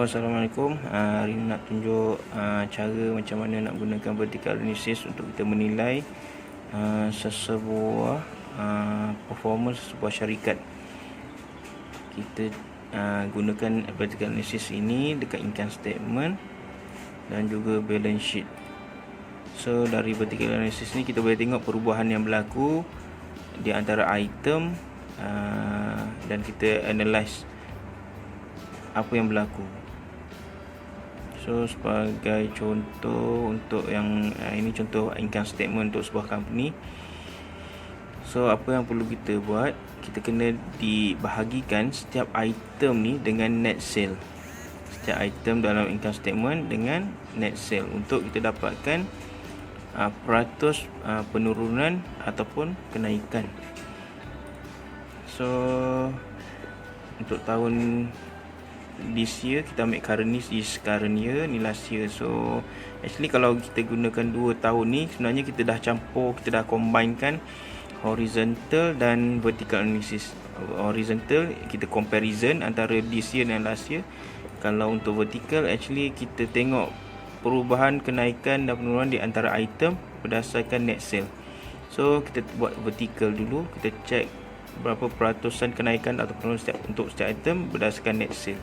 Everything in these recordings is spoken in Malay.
So, Assalamualaikum. Hari ini nak tunjuk cara macam mana nak gunakan vertical analysis untuk kita menilai sesebuah performance sebuah syarikat. Kita gunakan vertical analysis ini dekat income statement dan juga balance sheet. So, dari vertical analysis ni kita boleh tengok perubahan yang berlaku di antara item dan kita analyse apa yang berlaku. So, sebagai contoh untuk yang ini contoh income statement untuk sebuah company. So, apa yang perlu kita buat, kita kena dibahagikan setiap item ni dengan net sale. Setiap item dalam income statement dengan net sale untuk kita dapatkan peratus penurunan ataupun kenaikan. So, untuk tahun this year kita ambil current ni is current year, ni last year. So actually kalau kita gunakan 2 tahun ni, sebenarnya kita dah campur, kita dah combinekan horizontal dan vertical analysis. Horizontal kita comparison antara this year dan last year. Kalau untuk vertical, actually kita tengok perubahan, kenaikan dan penurunan di antara item berdasarkan net sale. So kita buat vertical dulu, kita check berapa peratusan kenaikan atau penurunan untuk setiap item berdasarkan net sale.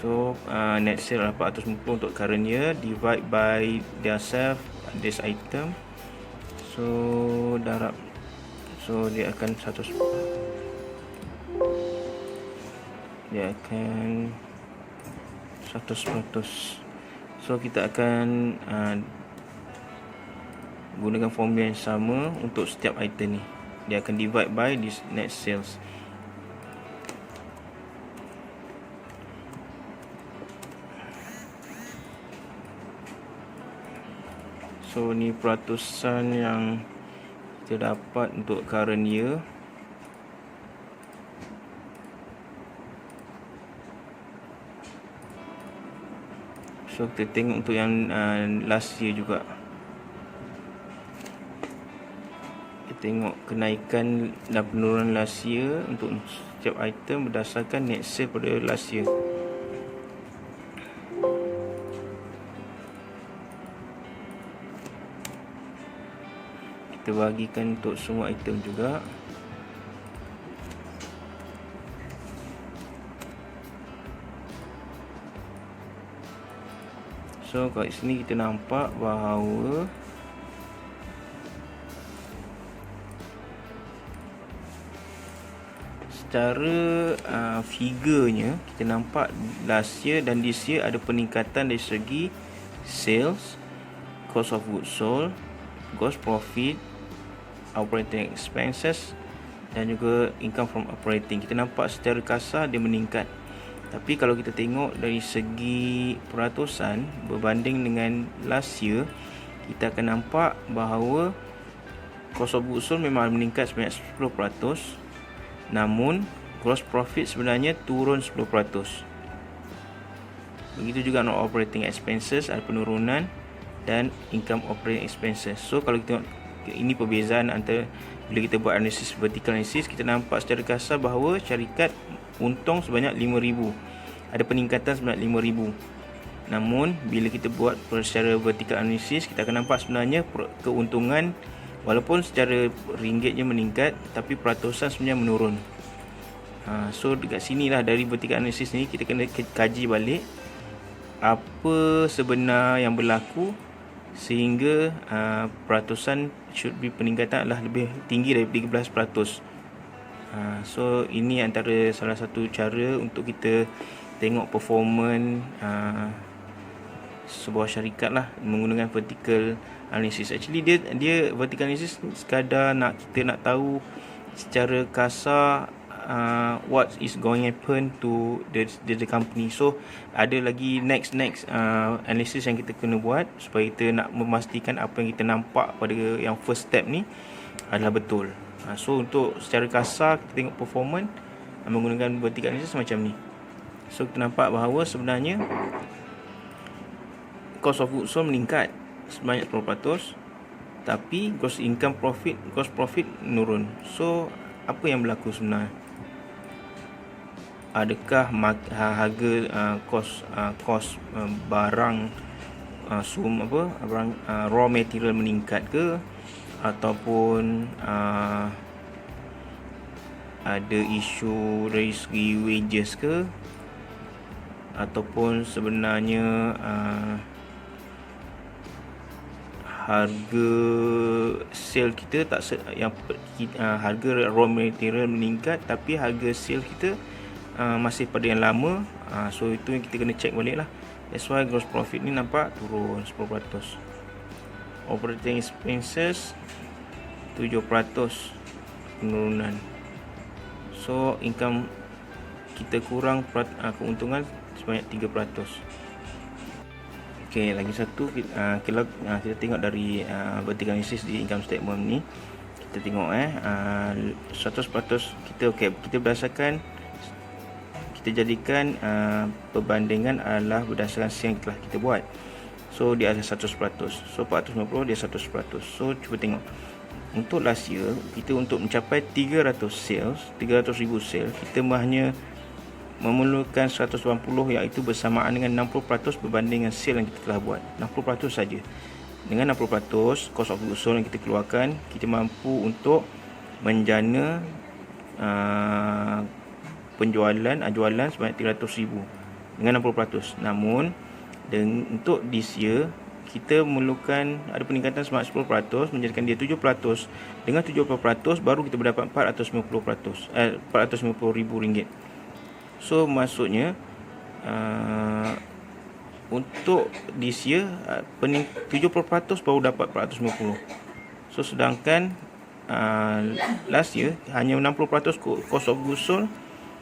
So net sale 850 untuk current year, divide by their self this item. So darab, so dia akan 100, dia akan 100%. So kita akan gunakan formula yang sama untuk setiap item ni. Dia akan divide by this net sales. So ni peratusan yang kita dapat untuk current year. So kita tengok untuk yang last year juga. Kita tengok kenaikan dan penurunan last year untuk setiap item berdasarkan net sale pada last year. Kita bagikan untuk semua item juga. So kat sini kita nampak bahawa secara figurnya kita nampak last year dan this year ada peningkatan dari segi sales, cost of goods sold, gross profit, operating expenses dan juga income from operating. Kita nampak secara kasar dia meningkat. Tapi kalau kita tengok dari segi peratusan berbanding dengan last year, kita akan nampak bahawa cost of goods sold memang meningkat sebanyak 10%. Namun gross profit sebenarnya turun 10%. Begitu juga non operating expenses ada penurunan dan income operating expenses. So kalau kita tengok, ini perbezaan antara bila kita buat analisis vertical analysis, kita nampak secara kasar bahawa syarikat untung sebanyak 5,000. Ada peningkatan sebanyak 5,000. Namun bila kita buat secara vertical analysis, kita akan nampak sebenarnya keuntungan walaupun secara ringgitnya meningkat, tapi peratusan sebenarnya menurun. So dekat sinilah dari vertical analysis ni kita kena kaji balik apa sebenar yang berlaku sehingga peratusan should be peningkatan adalah lebih tinggi dari 13%. So ini antara salah satu cara untuk kita tengok performance sebuah syarikat lah menggunakan vertical analysis. Actually dia vertical analysis sekadar kita nak tahu secara kasar what is going to happen to the company. So ada lagi next analysis yang kita kena buat supaya kita nak memastikan apa yang kita nampak pada yang first step ni adalah betul. So untuk secara kasar kita tengok performance menggunakan vertical analysis macam ni. So kita nampak bahawa sebenarnya cost of goods sold meningkat sebanyak 10%, tapi gross profit menurun. So apa yang berlaku sebenarnya? adakah harga kos barang barang raw material meningkat ke, ataupun ada isu dari segi wages ke, ataupun sebenarnya harga sale kita harga raw material meningkat tapi harga sale kita masih pada yang lama. So itu yang kita kena check balik lah. That's why gross profit ni nampak turun 10%. Operating expenses 7% penurunan. So income kita kurang keuntungan sebanyak 3%. Okey, lagi satu kita tengok dari vertical analysis di income statement ni. Kita tengok 100% kita berdasarkan, kita jadikan perbandingan adalah berdasarkan sale yang telah kita buat. So dia ada 100%. So 450 dia 100%. So cuba tengok. Untuk last year, kita untuk mencapai 300,000 sales, kita hanya memerlukan 180, iaitu bersamaan dengan 60% berbanding dengan sale yang kita telah buat. 60% saja. Dengan 60% cost of goods sold yang kita keluarkan, kita mampu untuk menjana jualan sebanyak 300,000 dengan 60%. Namun untuk this year, kita memerlukan ada peningkatan sebanyak 10%, menjadikan dia 7%. Dengan 70% baru kita mendapat 450,000 ringgit. So maksudnya untuk this year 70% baru dapat 450. So sedangkan last year hanya 60% cost of goods sold,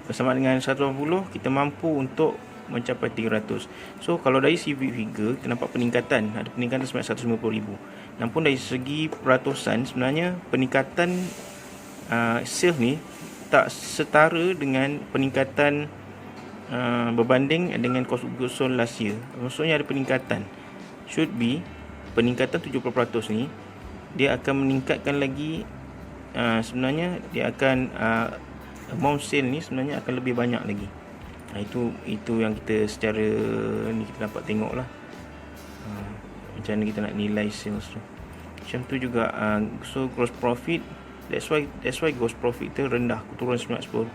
bersama dengan 180 kita mampu untuk mencapai 300. So kalau dari CV figure kita nampak peningkatan, ada peningkatan sebanyak 150,000. Namun dari segi peratusan, sebenarnya peningkatan sales ni tak setara dengan peningkatan berbanding dengan cost of goods sold last year. Maksudnya ada peningkatan. Should be peningkatan 70% ni dia akan meningkatkan lagi, sebenarnya dia akan amount sale ni sebenarnya akan lebih banyak lagi. Itu yang kita secara ni kita dapat tengok lah, macam mana kita nak nilai sales tu. Macam tu juga so gross profit, that's why gross profit kita rendah, turun sebanyak 10%.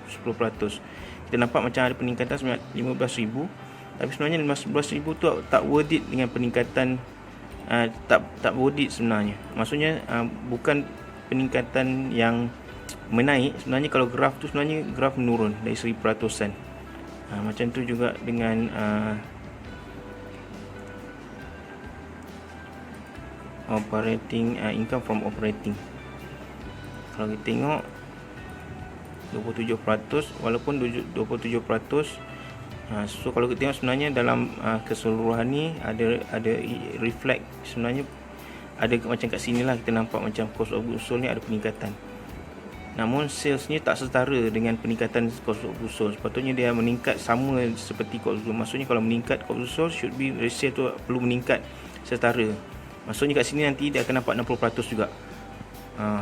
Kita nampak macam ada peningkatan sebanyak 15,000, tapi sebenarnya 15,000 tu tak worth it dengan peningkatan, tak worth it sebenarnya. Maksudnya bukan peningkatan yang menaik. Sebenarnya kalau graf tu sebenarnya graf menurun dari segi peratusan. Macam tu juga dengan operating income from operating. Kalau kita tengok 27%, walaupun 27%, so kalau kita tengok sebenarnya dalam keseluruhan ni ada reflect, sebenarnya ada macam kat sini lah kita nampak macam cost of goods sold ni ada peningkatan. Namun sales ni tak setara dengan peningkatan cost of goods sold. Sepatutnya dia meningkat sama seperti cost of goods sold. Maksudnya kalau meningkat cost of goods sold, should be ratio tu perlu meningkat setara. Maksudnya kat sini nanti dia akan nampak 60% juga.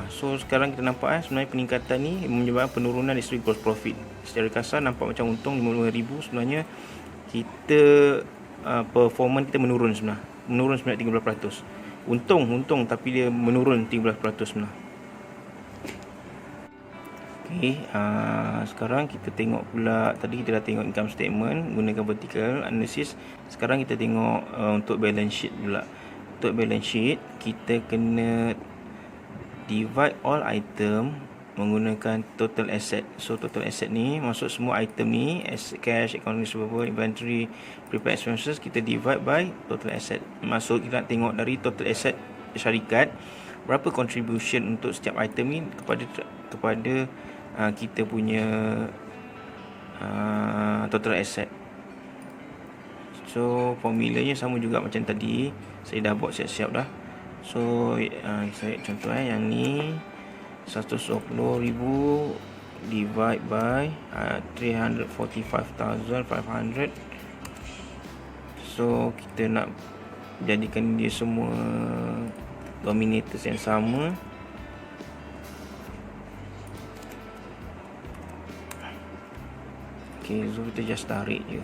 So sekarang kita nampak sebenarnya peningkatan ni menyebabkan penurunan dari segi gross profit. Secara kasar nampak macam untung 55,000, sebenarnya kita performance kita menurun sebenarnya. Menurun sebanyak 13%. Untung tapi dia menurun 13% sebenarnya. Okey, sekarang kita tengok pula, tadi kita dah tengok income statement gunakan vertical analysis. Sekarang kita tengok untuk balance sheet pula. Untuk balance sheet kita kena divide all item menggunakan total asset. So total asset ni maksud semua item ni, cash, account receivable, inventory, prepaid expenses, kita divide by total asset. Maksud kita nak tengok dari total asset syarikat, berapa contribution untuk setiap item ni kepada kita punya total asset. So formulanya sama juga macam tadi, saya dah buat siap-siap dah. So saya contoh yang ni 120,000 divide by 345,500. So kita nak jadikan dia semua denominators yang sama. Ok, Okay, so kita just tarik je.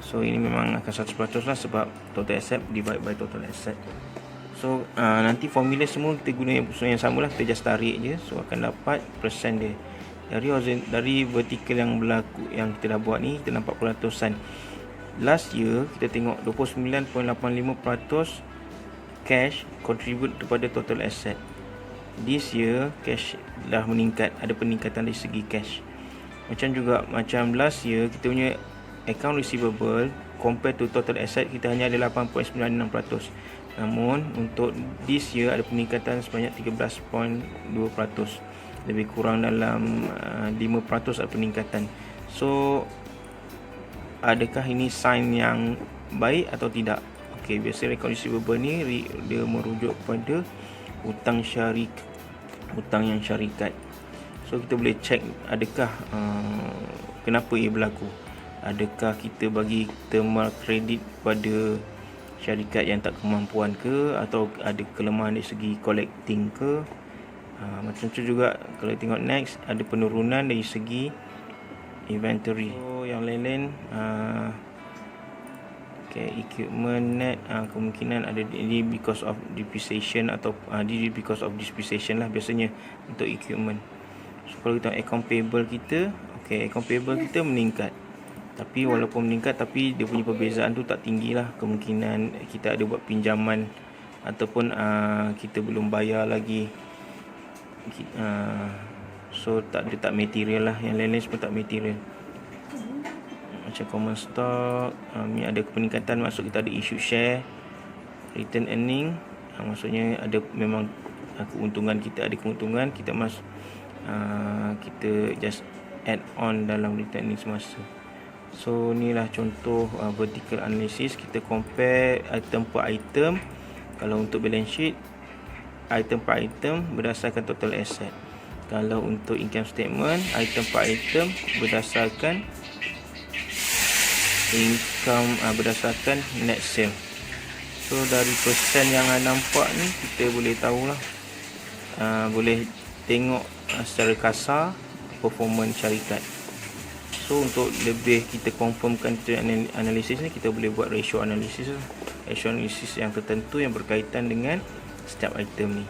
So ini memang akan 100% lah, sebab total asset divide by total asset. So nanti formula semua kita guna yang sama lah, kita just tarik je. So akan dapat persen dia dari vertical yang berlaku, yang kita dah buat ni. Kita nampak peratusan. Last year kita tengok 29.85% cash contribute kepada total asset. This year cash dah meningkat, ada peningkatan dari segi cash. Macam last year kita punya account receivable compare to total asset kita hanya ada 8.96%. Namun untuk this year ada peningkatan sebanyak 13.2%. Lebih kurang dalam 5% ada peningkatan. So adakah ini sign yang baik atau tidak? Okey, biasa account receivable ni dia merujuk kepada hutang yang syarikat. So kita boleh check adakah kenapa ia berlaku. Adakah kita bagi thermal kredit pada syarikat yang tak kemampuan ke, atau ada kelemahan dari segi collecting ke. Macam tu juga kalau tengok next, ada penurunan dari segi inventory. So yang lain-lain equipment net kemungkinan ada ini because of depreciation, atau because of depreciation lah biasanya untuk equipment. So kalau kita account payable kita, account payable kita meningkat. Tapi walaupun meningkat, tapi dia punya perbezaan tu tak tinggi lah. Kemungkinan kita ada buat pinjaman, ataupun kita belum bayar lagi. So tak material lah. Yang lain-lain semua tak material. Macam common stock, ni ada peningkatan, maksud kita ada issue share, return earning, maksudnya ada memang keuntungan, kita ada keuntungan, kita just add on dalam return earning semasa. So inilah contoh vertical analysis. Kita compare item per item. Kalau untuk balance sheet, item per item berdasarkan total asset. Kalau untuk income statement, item per item berdasarkan income, berdasarkan net sale. So dari persen yang nampak ni, kita boleh tahulah, boleh tengok secara kasar performance syarikat. So untuk lebih kita confirmkan analisis ni, kita boleh buat ratio analysis yang tertentu yang berkaitan dengan setiap item ni.